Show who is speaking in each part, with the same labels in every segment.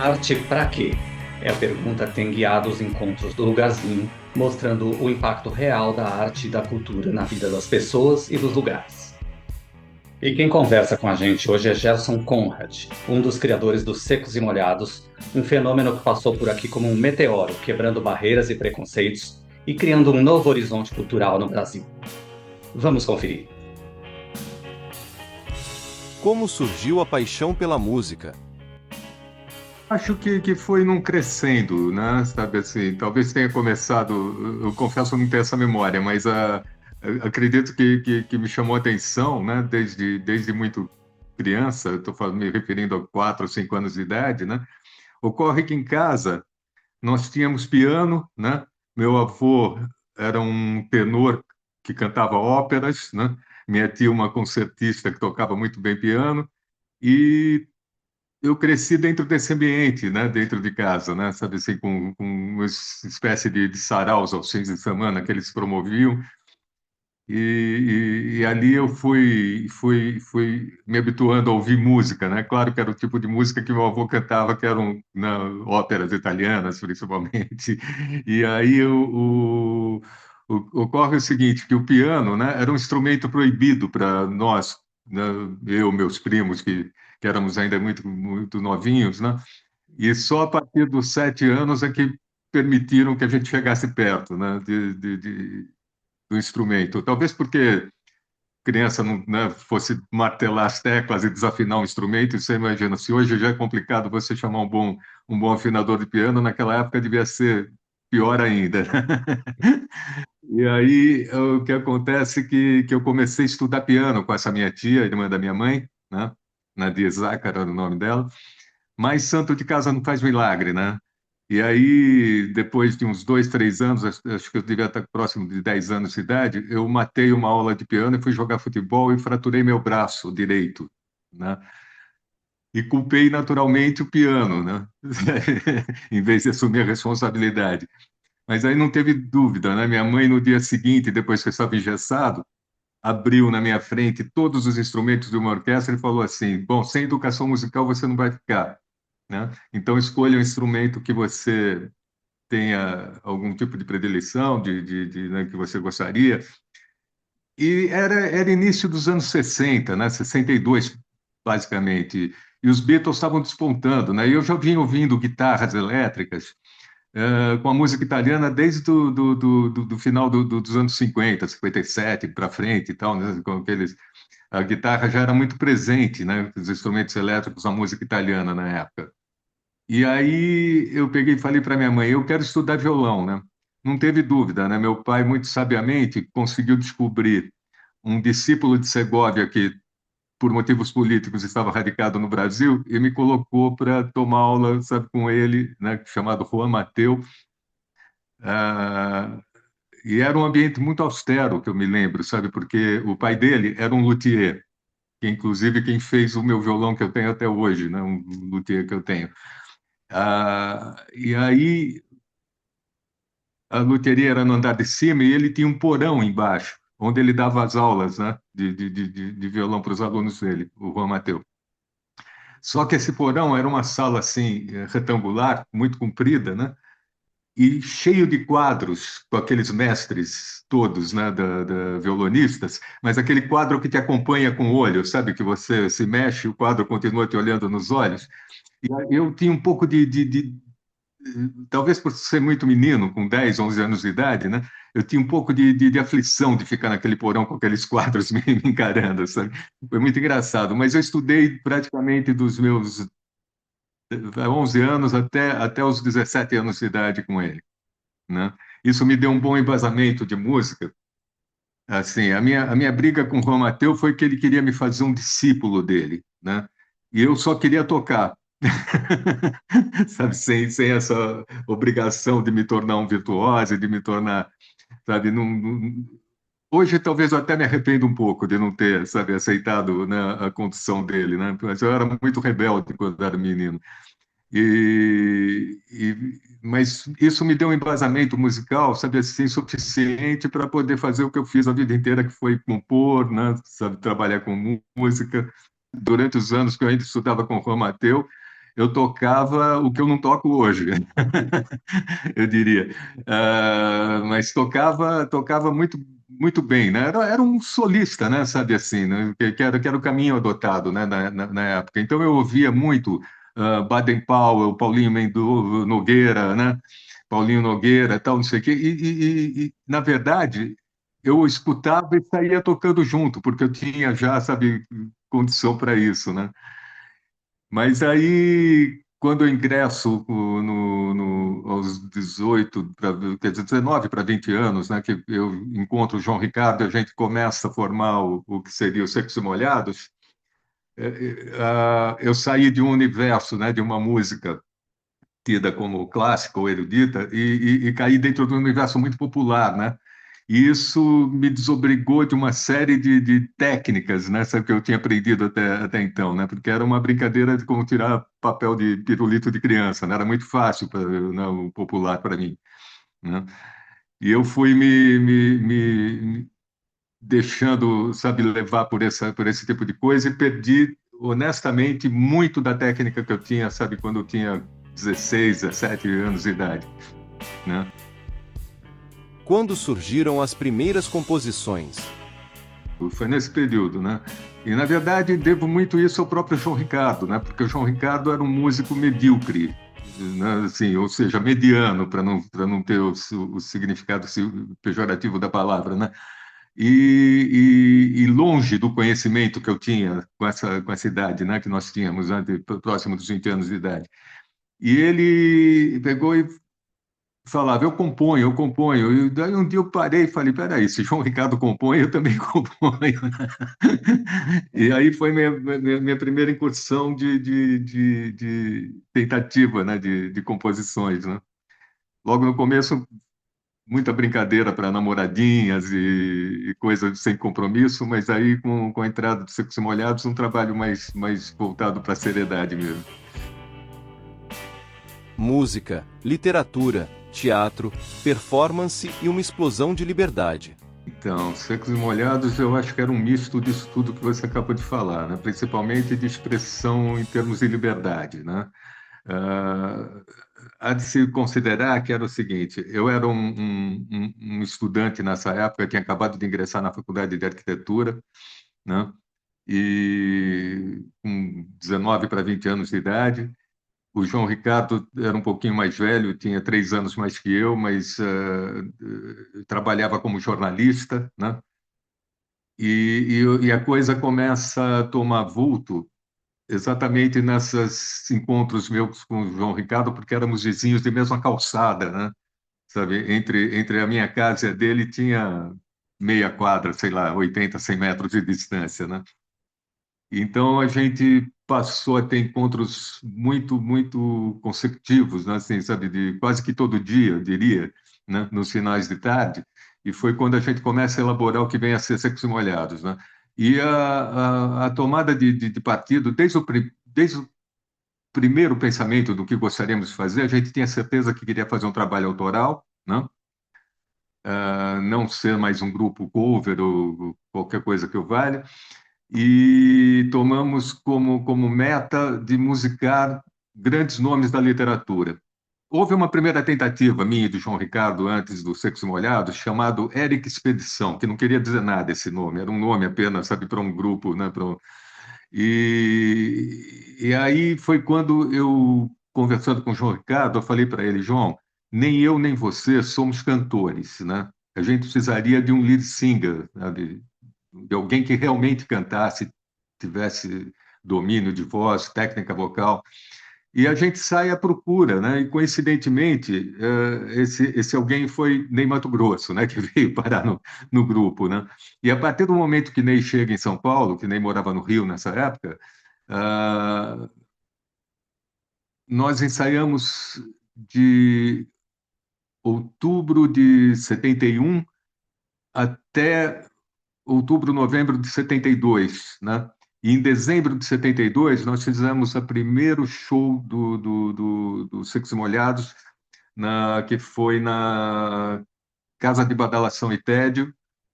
Speaker 1: Arte pra quê? É a pergunta que tem guiado os encontros do Lugarzinho, mostrando o impacto real da arte e da cultura na vida das pessoas e dos lugares. E quem conversa com a gente hoje é Gerson Conrad, um dos criadores dos Secos e Molhados, um fenômeno que passou por aqui como um meteoro, quebrando barreiras e preconceitos e criando um novo horizonte cultural no Brasil. Vamos conferir.
Speaker 2: Como surgiu a paixão pela música?
Speaker 3: Acho que foi num crescendo, né? Sabe assim, talvez tenha começado, eu confesso não ter essa memória, mas acredito que me chamou a atenção, né? Desde muito criança, estou me referindo a 4 ou 5 anos de idade, né? Ocorre que em casa nós tínhamos piano, né? Meu avô era um tenor que cantava óperas, né? Minha tia uma concertista que tocava muito bem piano, e eu cresci dentro desse ambiente, né, dentro de casa, né, sabe assim, com uma espécie de saraus aos fins de semana que eles promoviam, e ali eu fui me habituando a ouvir música, né, claro que era o tipo de música que meu avô cantava, que eram, né, óperas italianas, principalmente, e aí ocorre o seguinte, que o piano, né, era um instrumento proibido para nós, né, eu, meus primos, que éramos ainda muito novinhos, né? E só a partir dos 7 anos é que permitiram que a gente chegasse perto, né, do instrumento. Talvez porque criança não, né, fosse martelar as teclas e desafinar um instrumento, e você imagina, se hoje já é complicado você chamar um bom afinador de piano, naquela época devia ser pior ainda, né? E aí o que acontece é que eu comecei a estudar piano com essa minha tia, irmã da minha mãe, né? Nadia Zácara era o nome dela. Mas santo de casa não faz milagre, né? E aí, depois de uns 2, 3 anos, acho que eu devia estar próximo de 10 anos de idade, eu matei uma aula de piano e fui jogar futebol e fraturei meu braço direito, né? E culpei naturalmente o piano, né? Em vez de assumir a responsabilidade. Mas aí não teve dúvida, né? Minha mãe, no dia seguinte, depois que eu estava engessado, abriu na minha frente todos os instrumentos de uma orquestra e falou assim: bom, sem educação musical você não vai ficar, né? Então escolha um instrumento que você tenha algum tipo de predileção, né, que você gostaria. E era início dos anos 60, né? 62, basicamente. E os Beatles estavam despontando, né? E eu já vinha ouvindo guitarras elétricas, com a música italiana desde do final dos anos 50, 57 para frente e tal, né? Com aqueles, a guitarra já era muito presente, né? Os instrumentos elétricos, a música italiana na época. E aí eu peguei e falei para minha mãe, eu quero estudar violão, né? Não teve dúvida, né? Meu pai, muito sabiamente, conseguiu descobrir um discípulo de Segóvia que, por motivos políticos, estava radicado no Brasil e me colocou para tomar aula, sabe, com ele, né? Chamado Juan Mateu. Ah, e era um ambiente muito austero, que eu me lembro, sabe? Porque o pai dele era um luthier, que inclusive quem fez o meu violão que eu tenho até hoje, né? Um luthier que eu tenho. E aí a luteria era no andar de cima e ele tinha um porão embaixo, onde ele dava as aulas, né, de violão para os alunos dele, o Juan Mateu. Só que esse porão era uma sala assim, retangular, muito comprida, né, e cheio de quadros com aqueles mestres todos, né, violonistas, mas aquele quadro que te acompanha com o olho, sabe, que você se mexe, o quadro continua te olhando nos olhos. E aí eu tinha um pouco talvez por ser muito menino, com 10, 11 anos de idade, né? Eu tinha um pouco de aflição de ficar naquele porão com aqueles quadros me encarando, sabe? Foi muito engraçado, mas eu estudei praticamente dos meus 11 anos até os 17 anos de idade com ele, né? Isso me deu um bom embasamento de música. Assim, a minha briga com o Juan Mateu foi que ele queria me fazer um discípulo dele, né? E eu só queria tocar. Sabe, sem essa obrigação de me tornar um virtuoso, de me tornar, sabe, hoje talvez eu até me arrependo um pouco de não ter, sabe, aceitado, né, a condição dele, né, mas eu era muito rebelde quando era menino. Mas isso me deu um embasamento musical, sabe, assim, suficiente para poder fazer o que eu fiz a vida inteira, que foi compor, né, sabe, trabalhar com música. Durante os anos que eu ainda estudava com o Juan Mateu, eu tocava o que eu não toco hoje, eu diria. Mas tocava muito bem, né? Era um solista, né? Sabe assim, né? Que era o caminho adotado, né? Na época. Então eu ouvia muito Baden Powell, Nogueira, né? Paulinho Nogueira, tal, não sei o quê. Na verdade, eu escutava e saía tocando junto, porque eu tinha já, sabe, condição para isso, né? Mas aí, quando eu ingresso aos 18, quer dizer, 19 para 20 anos, né, que eu encontro o João Ricardo e a gente começa a formar o que seria os Secos e Molhados, eu saí de um universo, né, de uma música tida como clássica ou erudita e caí dentro de um universo muito popular, né? E isso me desobrigou de uma série de técnicas, né, sabe, que eu tinha aprendido até então, né? Porque era uma brincadeira de como tirar papel de pirulito de criança, né? Era muito fácil para o popular para mim, né? E eu fui me deixando, sabe, levar por esse tipo de coisa e perdi, honestamente, muito da técnica que eu tinha, sabe, quando eu tinha 16, 17 anos de idade, né?
Speaker 2: Quando surgiram as primeiras composições?
Speaker 3: Foi nesse período, né? E, na verdade, devo muito isso ao próprio João Ricardo, né? Porque o João Ricardo era um músico medíocre, né? Assim, ou seja, mediano, para não ter o significado pejorativo da palavra, né? E longe do conhecimento que eu tinha com essa idade, né? Que nós tínhamos, né? Próximo dos 20 anos de idade. E ele pegou e falava, eu componho, eu componho. E daí um dia eu parei e falei, peraí, se João Ricardo compõe, eu também componho. E aí foi minha primeira incursão de tentativa, né, de composições, né? Logo no começo, muita brincadeira para namoradinhas e coisas sem compromisso, mas aí com a entrada dos Secos e Molhados, um trabalho mais voltado para a seriedade mesmo.
Speaker 2: Música, literatura, teatro, performance e uma explosão de liberdade.
Speaker 3: Então, Secos e Molhados, eu acho que era um misto disso tudo que você acabou de falar, né? Principalmente de expressão em termos de liberdade, né? Ah, há de se considerar que era o seguinte: eu era um estudante nessa época, tinha acabado de ingressar na faculdade de arquitetura, né? E com 19 para 20 anos de idade. O João Ricardo era um pouquinho mais velho, tinha 3 anos mais que eu, mas trabalhava como jornalista, né? E a coisa começa a tomar vulto exatamente nesses encontros meus com o João Ricardo, porque éramos vizinhos de mesma calçada, né? Sabe, entre a minha casa e a dele tinha meia quadra, sei lá, 80, 100 metros de distância, né? Então a gente passou a ter encontros muito consecutivos, né? Assim, sabe, de quase que todo dia, eu diria, né? Nos finais de tarde. E foi quando a gente começa a elaborar o que vem a ser Secos e Molhados, né? E a tomada de partido, desde o primeiro pensamento do que gostaríamos de fazer, a gente tinha certeza que queria fazer um trabalho autoral, né? Não ser mais um grupo cover ou qualquer coisa que o valha, e tomamos como meta de musicar grandes nomes da literatura. Houve uma primeira tentativa minha e do João Ricardo, antes do Secos e Molhados, chamado Eric Expedição, que não queria dizer nada esse nome, era um nome apenas, sabe, para um grupo, né? E aí foi quando eu, conversando com o João Ricardo, eu falei para ele, João, nem eu nem você somos cantores, né? A gente precisaria de um lead singer, né? De alguém que realmente cantasse, tivesse domínio de voz, técnica vocal. E a gente sai à procura, né? E coincidentemente, esse alguém foi Ney Matogrosso, né? Que veio parar no grupo, né? E a partir do momento que Ney chega em São Paulo, que Ney morava no Rio nessa época, ah, nós ensaiamos de outubro de 71 até outubro, novembro de 72, né? E em dezembro de 72, nós fizemos o primeiro show do Secos e Molhados, que foi na Casa de Badalação e Tédio,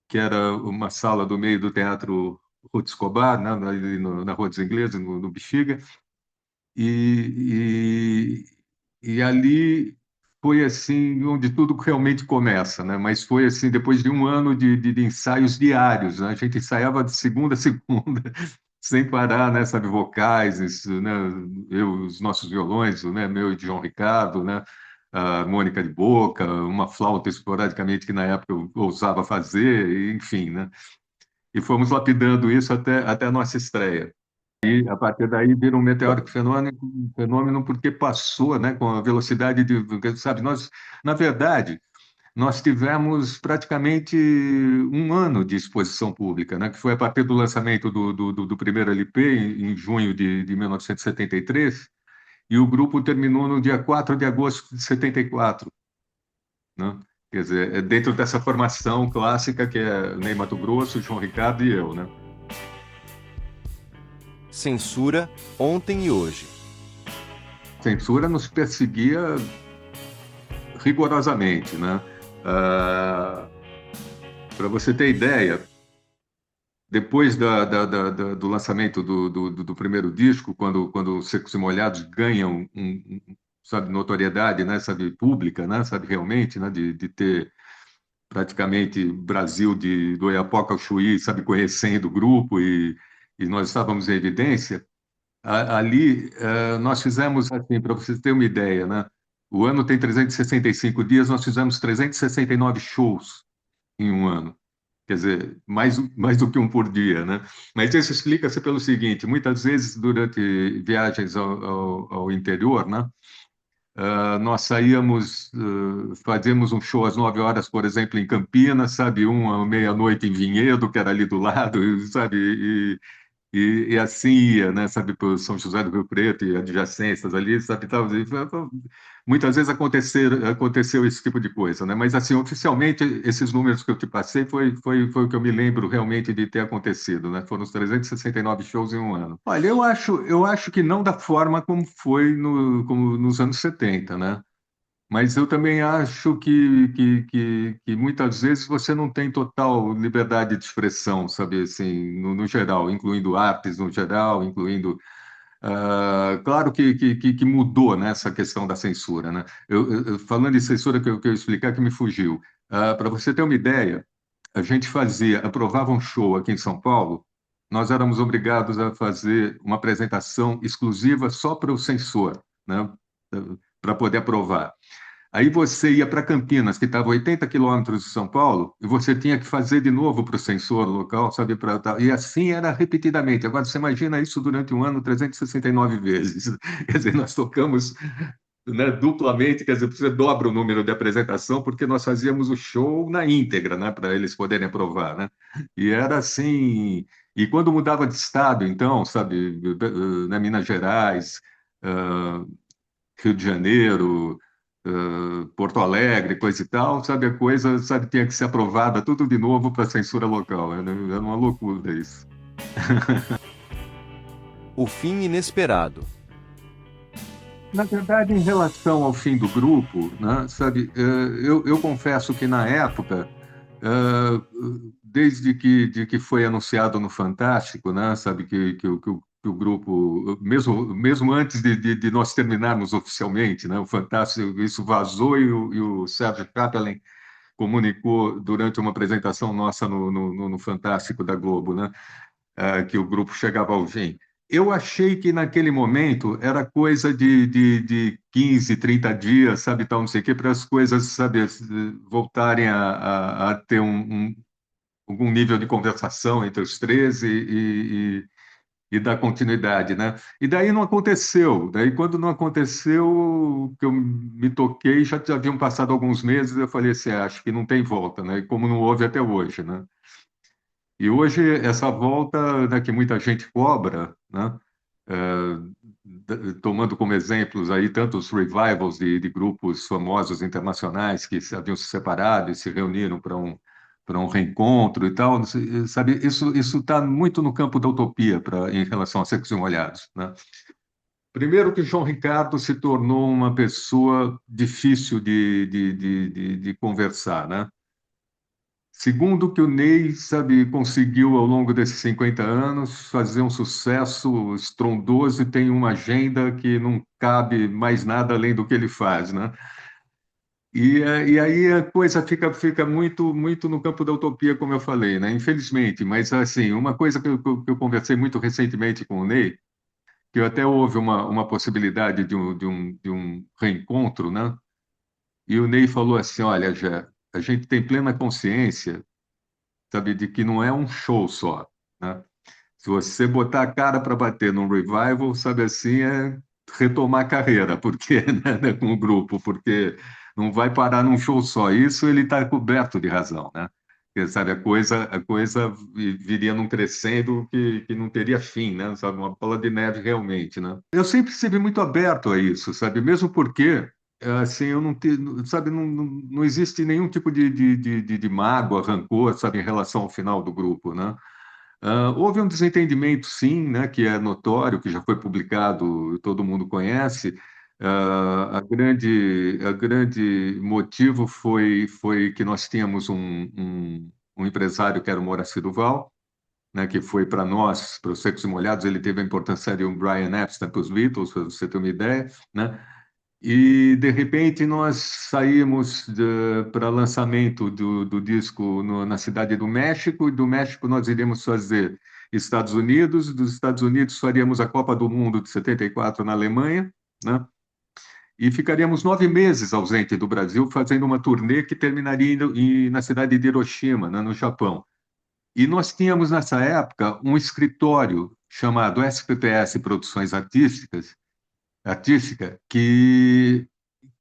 Speaker 3: que era uma sala do meio do Teatro Ruth Escobar, né? Ali na Rua dos Ingleses, no Bexiga. e, e ali foi assim onde tudo realmente começa, né? Mas foi assim depois de um ano de ensaios diários, né? A gente ensaiava de segunda a segunda, sem parar, né? Sabe, vocais, isso, né? Eu, os nossos violões, né? Meu e de João Ricardo, né? A harmônica de boca, uma flauta esporadicamente que na época eu ousava fazer, enfim, né? E fomos lapidando isso até a nossa estreia. E a partir daí vira um meteórico fenômeno porque passou, né, com a velocidade sabe, nós, na verdade, nós tivemos praticamente um ano de exposição pública, né, que foi a partir do lançamento do primeiro LP, em junho de 1973, e o grupo terminou no dia 4 de agosto de 74, né? Quer dizer, é dentro dessa formação clássica que é Ney Matogrosso, João Ricardo e eu, né?
Speaker 2: Censura, ontem e hoje.
Speaker 3: A censura nos perseguia rigorosamente, né? Para você ter ideia, depois do lançamento do primeiro disco, quando Secos e Molhados ganham sabe, notoriedade, né? Sabe, pública, né? Sabe, realmente, né? De ter praticamente Brasil do Oiapoque ao Chuí, sabe, conhecendo o grupo e nós estávamos em evidência. Ali, nós fizemos, assim, para vocês terem uma ideia, né? O ano tem 365 dias, nós fizemos 369 shows em um ano. Quer dizer, mais do que um por dia, né? Mas isso explica-se pelo seguinte: muitas vezes, durante viagens ao interior, né? Nós saíamos, fazíamos um show às 9 horas, por exemplo, em Campinas, sabe? Um à meia-noite em Vinhedo, que era ali do lado, sabe? E assim ia, né, sabe, por São José do Rio Preto e adjacências ali, sabe, tal. Muitas vezes aconteceu esse tipo de coisa, né? Mas assim, oficialmente, esses números que eu te passei foi o que eu me lembro realmente de ter acontecido, né? Foram os 369 shows em um ano. Olha, eu acho que não da forma como foi como nos anos 70, né? Mas eu também acho que muitas vezes você não tem total liberdade de expressão, sabe, assim, no geral, incluindo artes no geral, incluindo. Claro que mudou, né, essa questão da censura, né? Falando em censura, que eu explicar que me fugiu. Para você ter uma ideia, a gente aprovava um show aqui em São Paulo, nós éramos obrigados a fazer uma apresentação exclusiva só para o censor, né, para poder aprovar. Aí você ia para Campinas, que estava a 80 quilômetros de São Paulo, e você tinha que fazer de novo para o sensor local, sabe? E assim era repetidamente. Agora, você imagina isso durante um ano, 369 vezes. Quer dizer, nós tocamos, né, duplamente, quer dizer, você dobra o número de apresentação, porque nós fazíamos o show na íntegra, né, para eles poderem aprovar, né? E era assim. E quando mudava de estado, então, sabe, na Minas Gerais, ah, Rio de Janeiro, Porto Alegre, coisa e tal, sabe, a coisa, sabe, tinha que ser aprovada tudo de novo para a censura local. Era uma loucura isso.
Speaker 2: O fim inesperado.
Speaker 3: Na verdade, em relação ao fim do grupo, né, sabe, eu confesso que na época, desde que foi anunciado no Fantástico, né, sabe, que o grupo, mesmo antes de nós terminarmos oficialmente, né, o Fantástico, isso vazou e o Sérgio Kapelin comunicou durante uma apresentação nossa no Fantástico da Globo, né, que o grupo chegava ao fim. Eu achei que naquele momento era coisa de 15, 30 dias, sabe, tal, não sei o quê, para as coisas, sabe, voltarem a ter algum nível de conversação entre os três e dar continuidade, né? E daí não aconteceu. Daí, quando não aconteceu, que eu me toquei, já haviam passado alguns meses, eu falei assim, acho que não tem volta, né? E como não houve até hoje, né? E hoje, essa volta, né, que muita gente cobra, né, tomando como exemplos aí tantos revivals de grupos famosos internacionais que haviam se separado e se reuniram para um reencontro e tal, sabe, isso está muito no campo da utopia em relação a Secos e Molhados, né? Primeiro que João Ricardo se tornou uma pessoa difícil de conversar, né? Segundo, que o Ney, sabe, conseguiu ao longo desses 50 anos fazer um sucesso estrondoso e tem uma agenda que não cabe mais nada além do que ele faz, né? E aí a coisa fica muito no campo da utopia, como eu falei, né? Infelizmente, mas assim, uma coisa que eu conversei muito recentemente com o Ney, que até houve uma possibilidade de um reencontro, né? E o Ney falou assim: olha, já, a gente tem plena consciência, sabe, de que não é um show só, né? Se você botar a cara para bater num revival, sabe assim, é retomar a carreira, porque né, com o grupo, porque não vai parar num show só. Isso ele está coberto de razão, né? Porque, sabe, a coisa viria num crescendo que não teria fim, né? Sabe, uma bola de neve realmente, né? Eu sempre estive muito aberto a isso, sabe? Mesmo porque assim, eu não tenho, sabe, não existe nenhum tipo de mágoa, rancor, sabe, em relação ao final do grupo, né? Houve um desentendimento, sim, né, que é notório, que já foi publicado, todo mundo conhece. A grande motivo foi que nós tínhamos um empresário que era o Moraci Duval, né, que foi para nós, para os Secos e Molhados, ele teve a importância de um Brian Epstein para os Beatles, para você ter uma ideia, né? E, de repente, nós saímos para lançamento do disco na Cidade do México, e do México nós iríamos fazer Estados Unidos, dos Estados Unidos faríamos a Copa do Mundo de 74 na Alemanha, né? E ficaríamos 9 meses ausente do Brasil, fazendo uma turnê que terminaria na cidade de Hiroshima, né, no Japão. E nós tínhamos, nessa época, um escritório chamado SPPS Produções Artística, que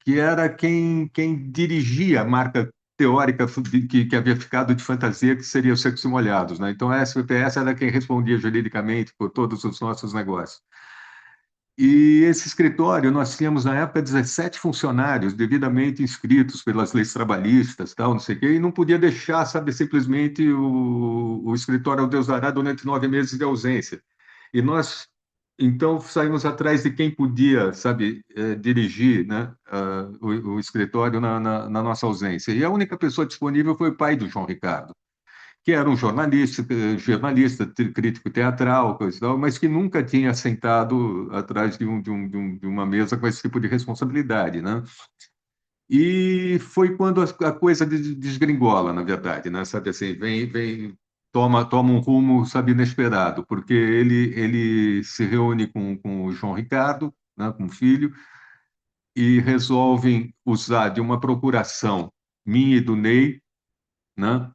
Speaker 3: era quem dirigia a marca teórica que havia ficado de fantasia, que seria os Secos e Molhados, né? Então, a SPPS era quem respondia juridicamente por todos os nossos negócios. E esse escritório, nós tínhamos, na época, 17 funcionários devidamente inscritos pelas leis trabalhistas, tal, não sei o quê, e não podia deixar, sabe, simplesmente o escritório ao Deus dará durante 9 meses de ausência. E nós, então, saímos atrás de quem podia, sabe, dirigir, né, o escritório na nossa ausência. E a única pessoa disponível foi o pai do João Ricardo, que era um jornalista, crítico teatral, coisa e tal, mas que nunca tinha sentado atrás de uma mesa com esse tipo de responsabilidade, né? E foi quando a coisa desgringola, na verdade, né? Sabe assim, toma um rumo, sabe, inesperado, porque ele se reúne com o João Ricardo, né, com o filho, e resolvem usar de uma procuração minha e do Ney, né,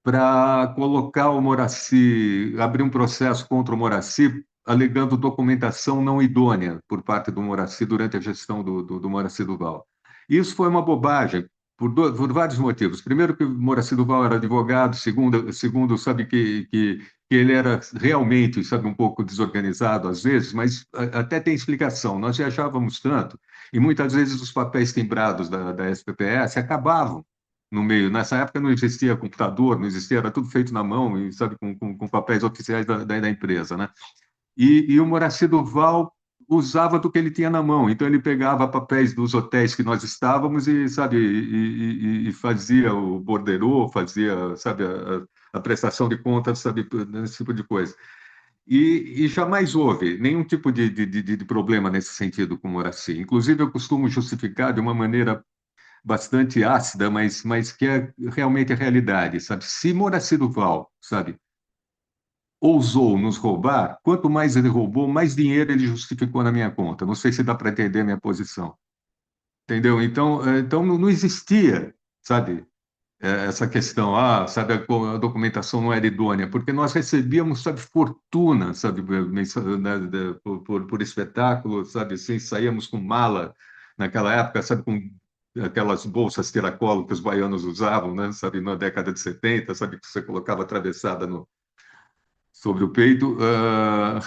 Speaker 3: para colocar o Moraci, abrir um processo contra o Moraci, alegando documentação não idônea por parte do Moraci durante a gestão do Moraci Duval. Isso foi uma bobagem, por vários motivos. Primeiro, que o Moraci Duval era advogado, segundo sabe, que ele era realmente, sabe, um pouco desorganizado às vezes, mas até tem explicação. Nós viajávamos tanto, e muitas vezes os papéis timbrados da SPPS acabavam no meio. Nessa época não existia computador, não existia, era tudo feito na mão, e, sabe, com papéis oficiais da empresa, né? E o Moraci Duval usava do que ele tinha na mão. Então ele pegava papéis dos hotéis que nós estávamos e, sabe, e fazia o borderô, fazia, sabe, a prestação de contas, sabe, esse tipo de coisa. E jamais houve nenhum tipo de problema nesse sentido com o Moraci. Inclusive, eu costumo justificar de uma maneira bastante ácida, mas que é realmente a realidade, sabe? Se Moraci Duval, sabe, ousou nos roubar, quanto mais ele roubou, mais dinheiro ele justificou na minha conta. Não sei se dá para entender a minha posição. Entendeu? Então não existia, sabe, essa questão, sabe, a documentação não era idônea, porque nós recebíamos, sabe, fortuna, sabe, por espetáculo, sabe, assim, saíamos com mala naquela época, sabe, com aquelas bolsas tiracolo que os baianos usavam, né, sabe, na década de 70, sabe, que você colocava atravessada sobre o peito,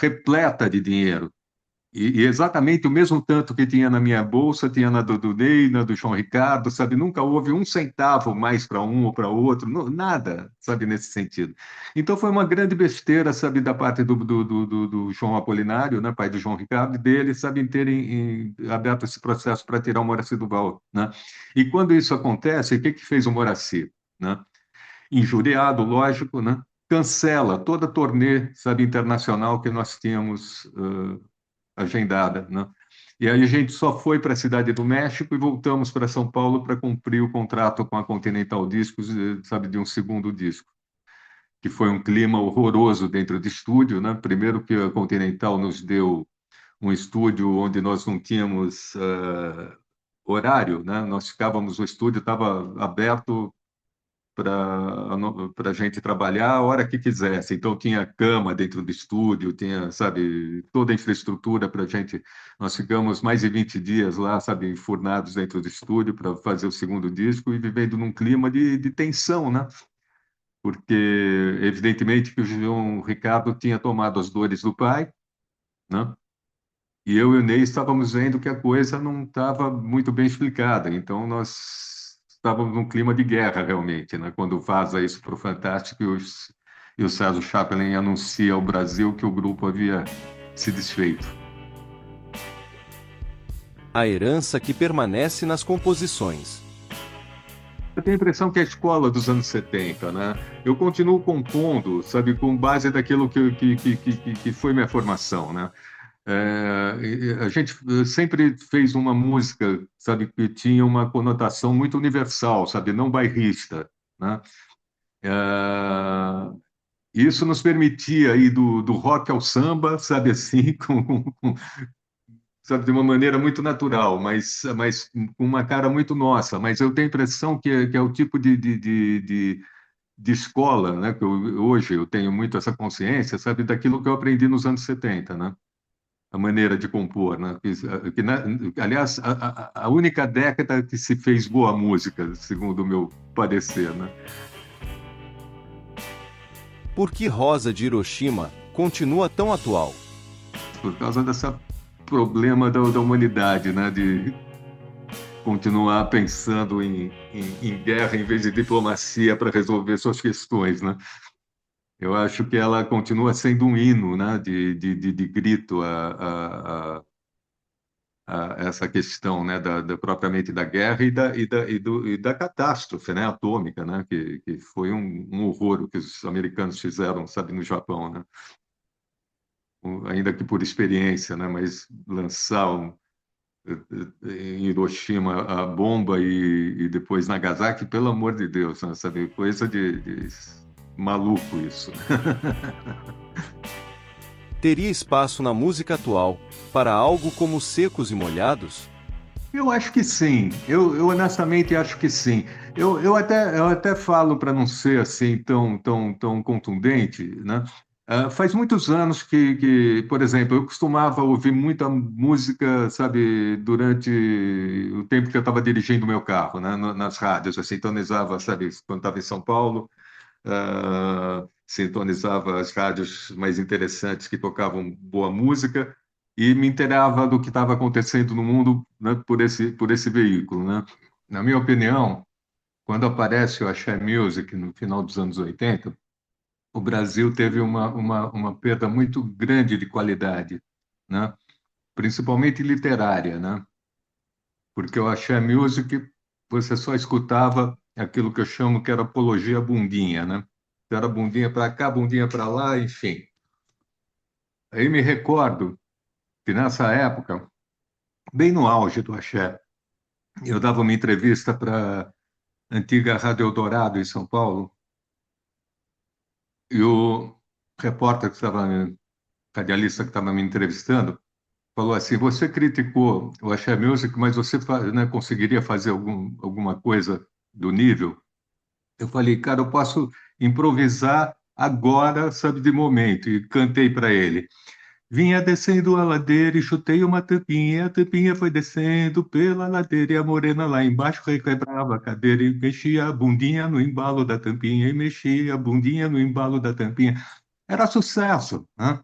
Speaker 3: repleta de dinheiro. E exatamente o mesmo tanto que tinha na minha bolsa, tinha na do Ney, na do João Ricardo, sabe? Nunca houve um centavo mais para um ou para outro, nada, sabe, nesse sentido. Então foi uma grande besteira, sabe, da parte do João Apolinário, né, pai do João Ricardo, e dele, sabe, em terem aberto esse processo para tirar o Moraci Duval, né? E quando isso acontece, o que fez o Moraci, né? injuriado, lógico, né? Cancela toda a turnê, sabe, internacional que nós tínhamos agendada, né? E aí a gente só foi para a Cidade do México e voltamos para São Paulo para cumprir o contrato com a Continental Discos, sabe, de um segundo disco, que foi um clima horroroso dentro de estúdio, né? Primeiro que a Continental nos deu um estúdio onde nós não tínhamos horário, né? Nós ficávamos, o estúdio estava aberto para a gente trabalhar a hora que quisesse. Então, tinha cama dentro do estúdio, tinha, sabe, toda a infraestrutura para a gente. Nós ficamos mais de 20 dias lá, sabe, enfurnados dentro do estúdio para fazer o segundo disco e vivendo num clima de tensão, né? Porque, evidentemente, que o João Ricardo tinha tomado as dores do pai, né? E eu e o Ney estávamos vendo que a coisa não estava muito bem explicada. Então, nós estávamos num clima de guerra, realmente, né? Quando vaza isso para o Fantástico e o Sérgio Chaplin anuncia ao Brasil que o grupo havia se desfeito.
Speaker 2: A herança que permanece nas composições.
Speaker 3: Eu tenho a impressão que é a escola dos anos 70, né? Eu continuo compondo, sabe, com base daquilo que foi minha formação, né? A gente sempre fez uma música, sabe, que tinha uma conotação muito universal, sabe, não bairrista, né? Isso nos permitia ir do rock ao samba, sabe, assim, sabe, de uma maneira muito natural, mas com uma cara muito nossa. Mas eu tenho a impressão que é o tipo de escola, né? Hoje eu tenho muito essa consciência, sabe, daquilo que eu aprendi nos anos 70, né? A maneira de compor, né? Aliás, a única década que se fez boa música, segundo o meu parecer, né?
Speaker 2: Por que Rosa de Hiroshima continua tão atual?
Speaker 3: Por causa desse problema da humanidade, né? De continuar pensando em guerra em vez de diplomacia para resolver suas questões, né? Eu acho que ela continua sendo um hino, né? De grito a essa questão, né, propriamente da guerra e da catástrofe, né, atômica, né, que foi um horror o que os americanos fizeram, sabe, no Japão, né, ainda que por experiência, né, mas lançar em Hiroshima a bomba e depois Nagasaki, pelo amor de Deus, né, sabe, coisa de maluco isso.
Speaker 2: Teria espaço na música atual para algo como Secos e Molhados?
Speaker 3: Eu acho que sim. Eu honestamente acho que sim. Eu até falo para não ser assim tão contundente, né? Faz muitos anos por exemplo, eu costumava ouvir muita música, sabe, durante o tempo que eu estava dirigindo o meu carro, né? Nas rádios, eu sintonizava, sabe, quando estava em São Paulo, sintonizava as rádios mais interessantes que tocavam boa música e me inteirava do que estava acontecendo no mundo, né, por esse veículo, né? Na minha opinião, quando aparece o Axé Music no final dos anos 80, o Brasil teve uma perda muito grande de qualidade, né? Principalmente literária, né? Porque o Axé Music você só escutava aquilo que eu chamo que era apologia bundinha, né? Era bundinha para cá, bundinha para lá, enfim. Aí me recordo que nessa época, bem no auge do axé, eu dava uma entrevista para a antiga Rádio Eldorado, em São Paulo, e o repórter que estava, radialista que estava me entrevistando, falou assim: Você criticou o Axé Music, mas você, né, conseguiria fazer alguma coisa do nível? Eu falei: Cara, eu posso improvisar agora, sabe, de momento, e cantei para ele. Vinha descendo a ladeira e chutei uma tampinha, a tampinha foi descendo pela ladeira e a morena lá embaixo requebrava a cadeira e mexia a bundinha no embalo da tampinha e mexia a bundinha no embalo da tampinha. Era sucesso, né?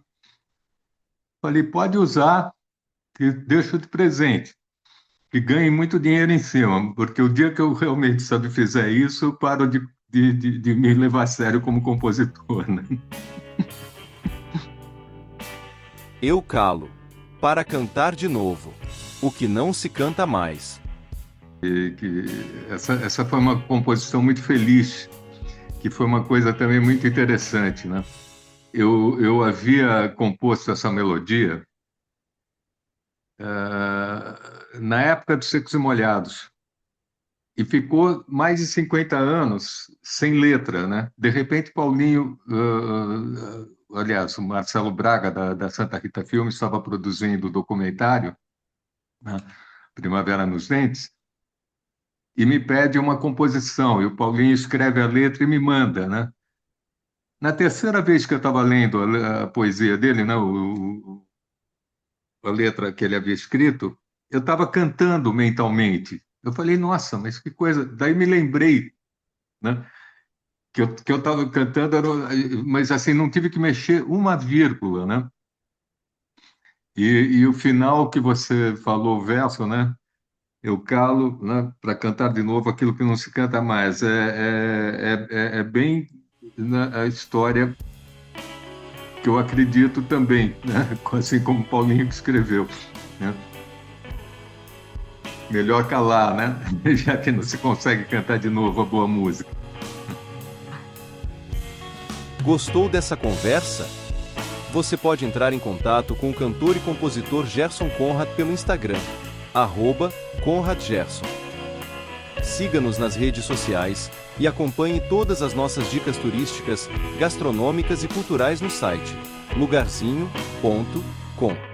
Speaker 3: Falei, pode usar, que deixo de presente, que ganhe muito dinheiro em cima, porque o dia que eu realmente, sabe, fizer isso, eu paro de me levar a sério como compositor, né?
Speaker 2: Eu calo, para cantar de novo, o que não se canta mais.
Speaker 3: Essa foi uma composição muito feliz, que foi uma coisa também muito interessante, né? Eu havia composto essa melodia na época dos Secos e Molhados, e ficou mais de 50 anos sem letra, né? De repente, Paulinho, aliás, o Marcelo Braga, da Santa Rita Filmes, estava produzindo o documentário, né? Primavera nos Dentes, e me pede uma composição, e o Paulinho escreve a letra e me manda, né? Na terceira vez que eu estava lendo a poesia dele, né? A letra que ele havia escrito, eu estava cantando mentalmente. Eu falei, nossa, mas que coisa. Daí me lembrei, né? Que eu estava cantando, mas assim, não tive que mexer uma vírgula, né? E o final que você falou, o verso, né? Eu calo, né, para cantar de novo aquilo que não se canta mais. É bem, né, a história que eu acredito também, né? Assim como o Paulinho que escreveu, né? Melhor calar, né? Já que não se consegue cantar de novo a boa música.
Speaker 2: Gostou dessa conversa? Você pode entrar em contato com o cantor e compositor Gerson Conrad pelo Instagram, @ConradGerson. Siga-nos nas redes sociais e acompanhe todas as nossas dicas turísticas, gastronômicas e culturais no site lugarzinho.com.